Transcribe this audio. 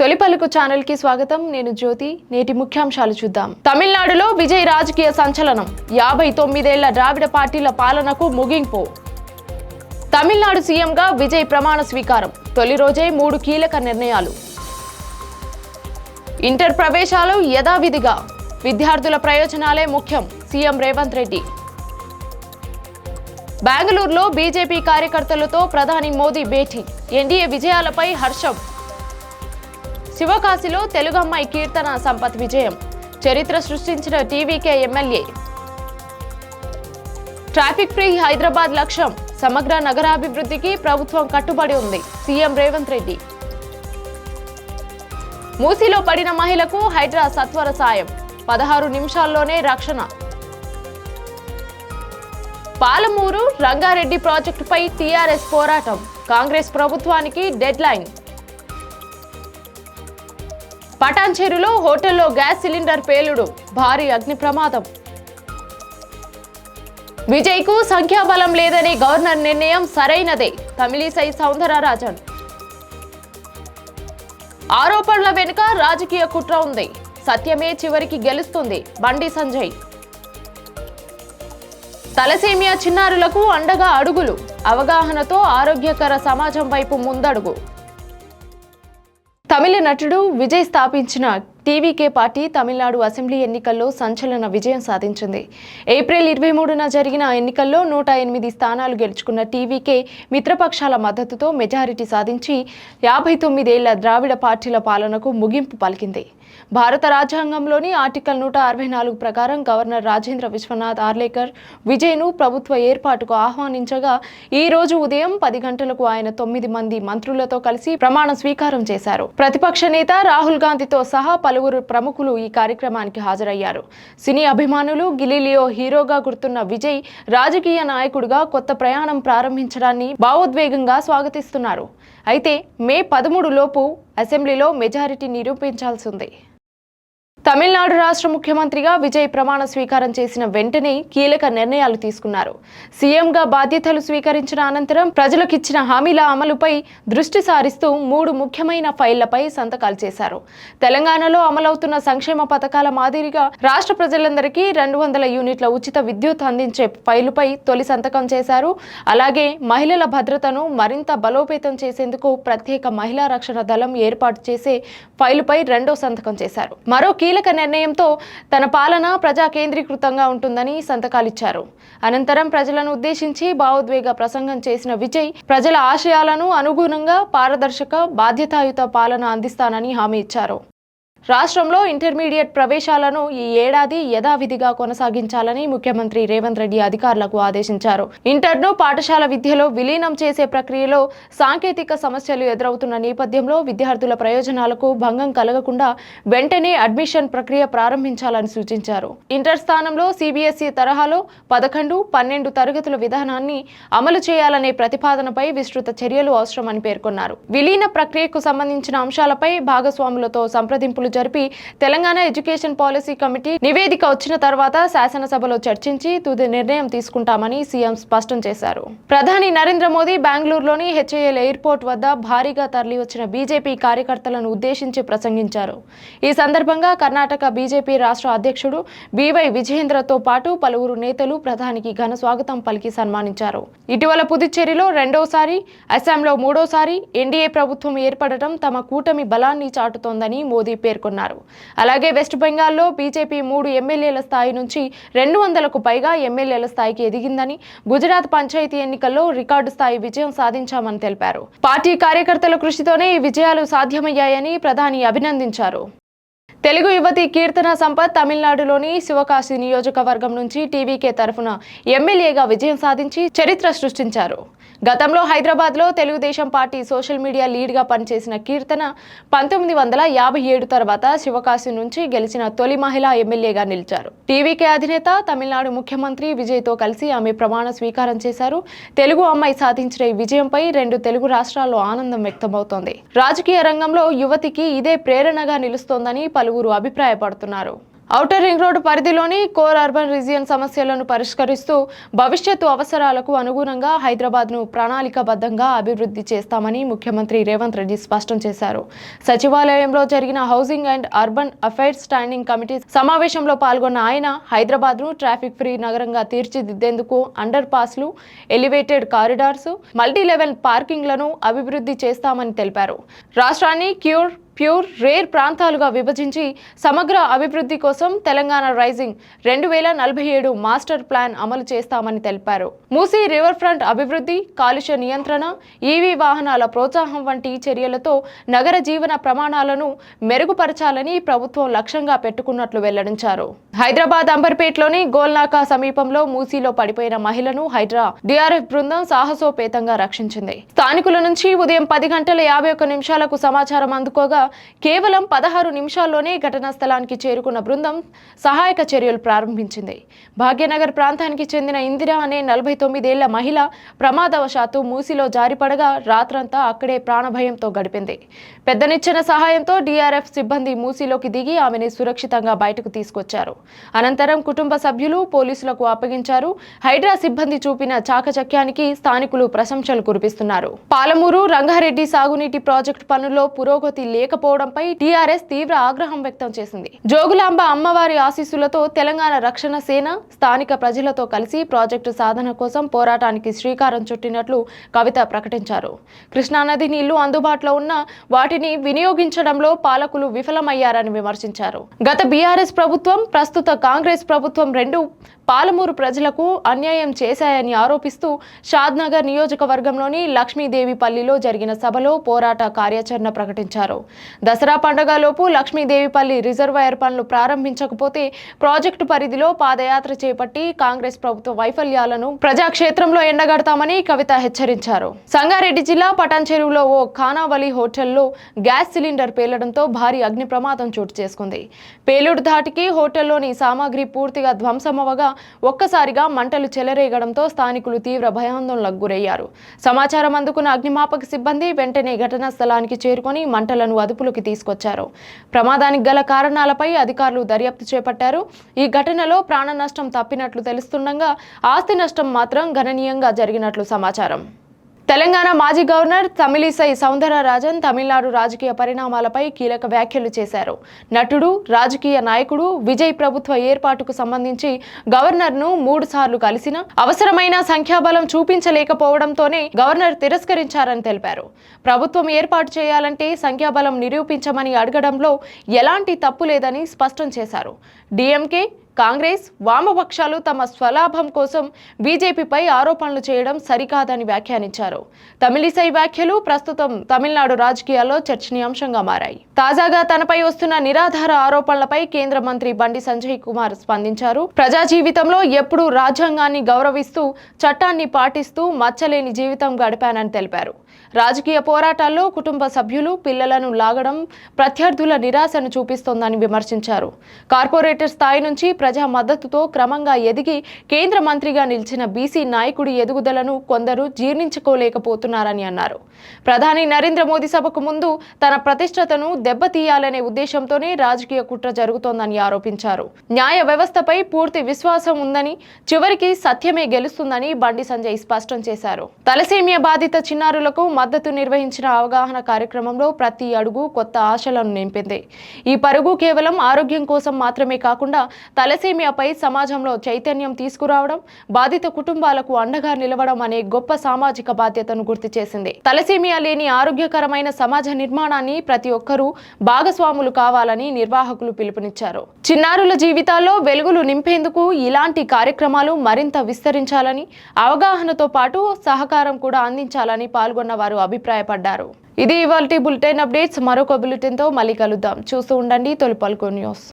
తొలి పలుకు ఛానల్ కి స్వాగతం. నేను జ్యోతి. నేటి ముఖ్యాంశాలు చూద్దాం. తమిళనాడులో విజయ్ రాజకీయ సంచలనం. 59 ఏళ్ల ద్రావిడ పార్టీల పాలనకు ముగింపు. తమిళనాడు సీఎంగా విజయ్ ప్రమాణ స్వీకారం. తొలి రోజే 3 కీలక నిర్ణయాలు. ఇంటర్ ప్రవేశాలు యథావిధిగా. విద్యార్థుల ప్రయోజనాలే ముఖ్యం. సీఎం రేవంత్ రెడ్డి. బెంగళూరులో బీజేపీ కార్యకర్తలతో ప్రధాని మోదీ భేటీ. ఎన్డీఏ విజయాలపై హర్షం. శివకాశిలో తెలుగు అమ్మాయి కీర్తన సంపత్ విజయం. చరిత్ర సృష్టించిన TVK MLA. Traffic free Hyderabad లక్ష్యం. సమగ్ర నగరాభివృద్ధికి ప్రభుత్వం కట్టుబడి ఉంది. సీఎం రేవంత్ రెడ్డి. మూసీలో పడిన మహిళకు హైడ్రా సత్వర సాయం. 16 నిమిషాల్లోనే రక్షణ. పాలమూరు రంగారెడ్డి ప్రాజెక్టుపై టీఆర్ఎస్ పోరాటం. కాంగ్రెస్ ప్రభుత్వానికి డెడ్ లైన్. పటాన్చెరులో హోటల్లో గ్యాస్ సిలిండర్ పేలుడు. భారీ అగ్ని ప్రమాదం. విజయ్కు సంఖ్యాబలం లేదని గవర్నర్ నిర్ణయం సరైనదే. తమిళిసై సౌందరరాజన్. ఆరోపణల వెనుక రాజకీయ కుట్ర ఉంది. సత్యమే చివరికి గెలుస్తుంది. బండి సంజయ్. తలసేమియా చిన్నారులకు అండగా అడుగులు. అవగాహనతో ఆరోగ్యకర సమాజం వైపు ముందడుగు. తమిళ నటుడు విజయ్ స్థాపించిన టీవీకే పార్టీ తమిళనాడు అసెంబ్లీ ఎన్నికల్లో సంచలన విజయం సాధించింది. ఏప్రిల్ 23న జరిగిన ఎన్నికల్లో 108 స్థానాలు గెలుచుకున్న టీవీకే మిత్రపక్షాల మద్దతుతో మెజారిటీ సాధించి 59 ఏళ్ల ద్రావిడ పార్టీల పాలనకు ముగింపు పలికింది. భారత రాజ్యాంగంలోని ఆర్టికల్ 164 ప్రకారం గవర్నర్ రాజేంద్ర విశ్వనాథ్ ఆర్లేకర్ విజయ్ను ప్రభుత్వ ఏర్పాటుకు ఆహ్వానించగా ఈ రోజు ఉదయం 10 గంటలకు ఆయన 9 మంది మంత్రులతో కలిసి ప్రమాణ స్వీకారం చేశారు. ప్రతిపక్ష నేత రాహుల్ గాంధీతో సహా పలువురు ప్రముఖులు ఈ కార్యక్రమానికి హాజరయ్యారు. సినీ అభిమానులు గిలీలియో హీరోగా గుర్తున్న విజయ్ రాజకీయ నాయకుడిగా కొత్త ప్రయాణం ప్రారంభించడాన్ని భావోద్వేగంగా స్వాగతిస్తున్నారు. అయితే మే 13 లోపు అసెంబ్లీలో మెజారిటీ నిరూపించాల్సి ఉంది. తమిళనాడు రాష్ట్ర ముఖ్యమంత్రిగా విజయ్ ప్రమాణ స్వీకారం చేసిన వెంటనే కీలక నిర్ణయాలు తీసుకున్నారు. సీఎంగా బాధ్యతలు స్వీకరించిన అనంతరం ప్రజలకు ఇచ్చిన హామీల అమలుపై దృష్టి సారిస్తూ 3 ముఖ్యమైన ఫైళ్లపై సంతకాలు చేశారు. తెలంగాణలో అమలవుతున్న సంక్షేమ పథకాల మాదిరిగా రాష్ట్ర ప్రజలందరికీ 200 యూనిట్ల ఉచిత విద్యుత్ అందించే ఫైలుపై తొలి సంతకం చేశారు. అలాగే మహిళల భద్రతను మరింత బలోపేతం చేసేందుకు ప్రత్యేక మహిళా రక్షణ దళం ఏర్పాటు చేసే ఫైలుపై 2వ సంతకం చేశారు. మరో కీలక నిర్ణయంతో తన పాలన ప్రజా కేంద్రీకృతంగా ఉంటుందని సంతకాలిచ్చారు. అనంతరం ప్రజలను ఉద్దేశించి భావోద్వేగ ప్రసంగం చేసిన విజయ్ ప్రజల ఆశయాలను అనుగుణంగా పారదర్శక బాధ్యతాయుత పాలన అందిస్తానని హామీ ఇచ్చారు. రాష్ట్రంలో ఇంటర్మీడియట్ ప్రవేశాలను ఈ ఏడాది యథావిధిగా కొనసాగించాలని ముఖ్యమంత్రి రేవంత్ రెడ్డి అధికారులకు ఆదేశించారు. ఇంటర్ను పాఠశాల విద్యలో విలీనం చేసే ప్రక్రియలో సాంకేతిక సమస్యలు ఎదురవుతున్న నేపథ్యంలో విద్యార్థుల ప్రయోజనాలకు భంగం కలగకుండా వెంటనే అడ్మిషన్ ప్రక్రియ ప్రారంభించాలని సూచించారు. ఇంటర్ స్థానంలో సిబిఎస్ఈ తరహాలో 11, 12 తరగతుల విధానాన్ని అమలు చేయాలనే ప్రతిపాదనపై విస్తృత చర్యలు అవసరమని పేర్కొన్నారు. విలీన ప్రక్రియకు సంబంధించిన అంశాలపై భాగస్వాములతో సంప్రదింపులు జరిపి తెలంగాణ ఎడ్యుకేషన్ పాలసీ కమిటీ నివేదిక వచ్చిన తర్వాత శాసనసభలో చర్చించి తుది నిర్ణయం తీసుకుంటామని సీఎం స్పష్టం చేశారు. ప్రధాని నరేంద్ర మోదీ బెంగళూరులోని హెచ్ఏఎల్ ఎయిర్పోర్ట్ వద్ద భారీగా తరలివచ్చిన బీజేపీ కార్యకర్తలను ఉద్దేశించి ప్రసంగించారు. ఈ సందర్భంగా కర్ణాటక బీజేపీ రాష్ట్ర అధ్యక్షుడు బివై విజయేంద్రతో పాటు పలువురు నేతలు ప్రధానికి ఘన స్వాగతం పలికి సన్మానించారు. ఇటీవల పుదుచ్చేరిలో 2వసారి, అస్సాంలో 3వసారి ఎన్డీఏ ప్రభుత్వం ఏర్పడటం తమ కూటమి బలాన్ని చాటుతోందని మోదీ పేర్కొన్నారు. అలాగే వెస్ట్ బెంగాల్లో బీజేపీ 3 ఎమ్మెల్యేల స్థాయి నుంచి 200కు పైగా ఎమ్మెల్యేల స్థాయికి ఎదిగిందని, గుజరాత్ పంచాయతీ ఎన్నికల్లో రికార్డు స్థాయి విజయం సాధించామని తెలిపారు. పార్టీ కార్యకర్తల కృషితోనే ఈ విజయాలు సాధ్యమయ్యాయని ప్రధాని అభినందించారు. తెలుగు యువతి కీర్తన సంపత్ తమిళనాడులోని శివకాశి నియోజకవర్గం నుంచి టీవీకే తరఫున ఎమ్మెల్యేగా విజయం సాధించి చరిత్ర సృష్టించారు. గతంలో హైదరాబాద్లో తెలుగుదేశం పార్టీ సోషల్ మీడియా లీడ్గా పనిచేసిన కీర్తన 1957 తర్వాత శివకాశి నుంచి గెలిచిన తొలి మహిళా ఎమ్మెల్యేగా నిలిచారు. టీవీకే అధినేత తమిళనాడు ముఖ్యమంత్రి విజయ్తో కలిసి ఆమె ప్రమాణ స్వీకారం చేశారు. తెలుగు అమ్మాయి సాధించిన ఈ విజయంపై 2 తెలుగు రాష్ట్రాల్లో ఆనందం వ్యక్తమవుతోంది. రాజకీయ రంగంలో యువతికి ఇదే ప్రేరణగా నిలుస్తోందని పలువురు అభిప్రాయపడుతున్నారు. ఔటర్ రింగ్ రోడ్డు పరిధిలోని కోర్ అర్బన్ రీజియన్ సమస్యలను పరిష్కరిస్తూ భవిష్యత్తు అవసరాలకు అనుగుణంగా హైదరాబాద్ను ప్రణాళికాబద్ధంగా అభివృద్ధి చేస్తామని ముఖ్యమంత్రి రేవంత్ రెడ్డి స్పష్టం చేశారు. సచివాలయంలో జరిగిన housing and urban affairs standing committee సమావేశంలో పాల్గొన్న ఆయన హైదరాబాద్ను ట్రాఫిక్ ఫ్రీ నగరంగా తీర్చిదిద్దేందుకు అండర్ పాస్లు, ఎలివేటెడ్ కారిడార్స్, మల్టీ లెవెల్ పార్కింగ్లను అభివృద్ధి చేస్తామని తెలిపారు. రాష్ట్రాన్ని ప్యూర్ రేర్ ప్రాంతాలుగా విభజించి సమగ్ర అభివృద్ధి కోసం తెలంగాణ రైజింగ్ 2047 మాస్టర్ ప్లాన్ అమలు చేస్తామని తెలిపారు. మూసీ రివర్ ఫ్రంట్ అభివృద్ధి, కాలుష్య నియంత్రణ, ఈవీ వాహనాల ప్రోత్సాహం వంటి చర్యలతో నగర జీవన ప్రమాణాలను మెరుగుపరచాలని ప్రభుత్వం లక్ష్యంగా పెట్టుకున్నట్లు వెల్లడించారు. హైదరాబాద్ అంబర్పేటలోని గోల్నాకా సమీపంలో మూసీలో పడిపోయిన మహిళను హైడ్రా డిఆర్ఎఫ్ బృందం సాహసోపేతంగా రక్షించింది. స్థానికుల నుంచి ఉదయం 10:51 సమాచారం అందుకోగా కేవలం 16 నిమిషాల్లోనే ఘటనా స్థలానికి చేరుకున్న బృందం సహాయక చర్యలు ప్రారంభించింది. భాగ్యనగర్ ప్రాంతానికి చెందిన ఇందిరా అనే 49 ఏళ్ల మహిళ ప్రమాదవశాత్తు మూసిలో జారిపడగా రాత్రంతా అక్కడే ప్రాణభయంతో గడిపింది. పెద్ద నిచ్చెన సహాయంతో డిఆర్ఎఫ్ సిబ్బంది మూసిలోకి దిగి ఆమెను సురక్షితంగా బయటకు తీసుకొచ్చారు. అనంతరం కుటుంబ సభ్యులు పోలీసులకు అప్పగించారు. హైడ్రా సిబ్బంది చూపిన చాకచక్యానికి స్థానికులు ప్రశంసలు కురిపిస్తున్నారు. పాలమూరు రంగారెడ్డి సాగునీటి ప్రాజెక్టు పనుల్లో పురోగతి లేకపోవడంపై టీఆర్ఎస్ తీవ్ర ఆగ్రహం వ్యక్తం చేసింది. జోగులాంబ అమ్మవారి ఆశీస్సులతో తెలంగాణ రక్షణ సేన స్థానిక ప్రజలతో కలిసి ప్రాజెక్టు సాధన కోసం పోరాటానికి శ్రీకారం చుట్టినట్లు కవిత ప్రకటించారు. కృష్ణానది నీళ్లు అందుబాటులో ఉన్న వాటిని వినియోగించడంలో పాలకులు విఫలమయ్యారని విమర్శించారు. గత బీఆర్ఎస్ ప్రభుత్వం, ప్రస్తుత కాంగ్రెస్ ప్రభుత్వం రెండు పాలమూరు ప్రజలకు అన్యాయం చేశాయని ఆరోపిస్తూ షాద్నగర్ నియోజకవర్గంలోని లక్ష్మీదేవిపల్లిలో జరిగిన సభలో పోరాట కార్యాచరణ ప్రకటించారు. దసరా పండుగలోపు లక్ష్మీదేవిపల్లి రిజర్వాయర్ పనులు ప్రారంభించకపోతే ప్రాజెక్టు పరిధిలో పాదయాత్ర చేపట్టి కాంగ్రెస్ ప్రభుత్వ వైఫల్యాలను ప్రజాక్షేత్రంలో ఎండగడతామని కవిత హెచ్చరించారు. సంగారెడ్డి జిల్లా పటాన్ చెరువులో ఓ ఖానావలి హోటల్లో గ్యాస్ సిలిండర్ పేలడంతో భారీ అగ్ని ప్రమాదం చోటు చేసుకుంది. పేలుడు ధాటికి హోటల్లోని సామాగ్రి పూర్తిగా ధ్వంసమవగా ఒక్కసారిగా మంటలు చెలరేగడంతో స్థానికులు తీవ్ర భయాందోళనకు గురయ్యారు. సమాచారం అందుకున్న అగ్నిమాపక సిబ్బంది వెంటనే ఘటనా స్థలానికి చేరుకొని మంటలను అదుపులోకి తీసుకొచ్చారు. ప్రమాదానికి గల కారణాలపై అధికారులు దర్యాప్తు చేపట్టారు. ఈ ఘటనలో ప్రాణ నష్టం తప్పినట్లు తెలుస్తుండగా ఆస్తి నష్టం మాత్రం గణనీయంగా జరిగినట్లు సమాచారం. తెలంగాణ మాజీ గవర్నర్ తమిళిసై సౌందరరాజన్ తమిళనాడు రాజకీయ పరిణామాలపై కీలక వ్యాఖ్యలు చేశారు. నటుడు, రాజకీయ నాయకుడు విజయ్ ప్రభుత్వ ఏర్పాటుకు సంబంధించి గవర్నర్ను 3 సార్లు కలిసినా అవసరమైన సంఖ్యాబలం చూపించలేకపోవడంతోనే గవర్నర్ తిరస్కరించారని తెలిపారు. ప్రభుత్వం ఏర్పాటు చేయాలంటే సంఖ్యాబలం నిరూపించమని అడగడంలో ఎలాంటి తప్పు లేదని స్పష్టం చేశారు. డీఎంకే, కాంగ్రెస్, వామపక్షాలు తమ స్వలాభం కోసం బీజేపీపై ఆరోపణలు చేయడం సరికాదని వ్యాఖ్యానించారు. తమిళిసై వ్యాఖ్యలు ప్రస్తుతం తమిళనాడు రాజకీయాల్లో చర్చనీయాంశంగా మారాయి. తాజాగా తనపై వస్తున్న నిరాధార ఆరోపణలపై కేంద్ర మంత్రి బండి సంజయ్ కుమార్ స్పందించారు. ప్రజా జీవితంలో ఎప్పుడూ రాజ్యాంగాన్ని గౌరవిస్తూ చట్టాన్ని పాటిస్తూ మచ్చలేని జీవితం గడిపానని తెలిపారు. రాజకీయ పోరాటాల్లో కుటుంబ సభ్యులు, పిల్లలను లాగడం ప్రత్యర్థుల నిరాశను చూపిస్తోందని విమర్శించారు. కార్పొరేటర్ స్థాయి నుంచి ప్రజా మద్దతుతో క్రమంగా ఎదిగి కేంద్ర మంత్రిగా నిలిచిన బీసీ నాయకుడి ఎదుగుదలను కొందరు జీర్ణించుకోలేకపోతున్నారని అన్నారు. ప్రధాని నరేంద్ర మోదీ సభకు ముందు తన ప్రతిష్టతను దెబ్బతీయాలనే ఉద్దేశంతోనే రాజకీయ కుట్ర జరుగుతోందని ఆరోపించారు. న్యాయ వ్యవస్థపై పూర్తి విశ్వాసం ఉందని, చివరికి సత్యమే గెలుస్తుందని బండి సంజయ్ స్పష్టం చేశారు. తలసేమియా బాధిత చిన్నారులకు మద్దతు నిర్వహించిన అవగాహన కార్యక్రమంలో ప్రతి అడుగు కొత్త ఆశలను నింపింది. ఈ పరుగు కేవలం ఆరోగ్యం కోసం మాత్రమే కాకుండా తలసేమియాపై సమాజంలో చైతన్యం తీసుకురావడం, బాధిత కుటుంబాలకు అండగా నిలవడం అనే గొప్ప సామాజిక బాధ్యతను గుర్తు చేసింది. తలసేమియా లేని ఆరోగ్యకరమైన సమాజ నిర్మాణాన్ని ప్రతి ఒక్కరూ భాగస్వాములు కావాలని నిర్వాహకులు పిలుపునిచ్చారు. చిన్నారుల జీవితాల్లో వెలుగులు నింపేందుకు ఇలాంటి కార్యక్రమాలు మరింత విస్తరించాలని, అవగాహనతో పాటు సహకారం కూడా అందించాలని పాల్గొన్న వారు అభిప్రాయపడ్డారు. ఇది ఇవాల్టి బులెటిన్ అప్డేట్స్. మరొక బులెటిన్తో మళ్ళీ కలుద్దాం. చూస్తూ ఉండండి తొలి పలుకు న్యూస్.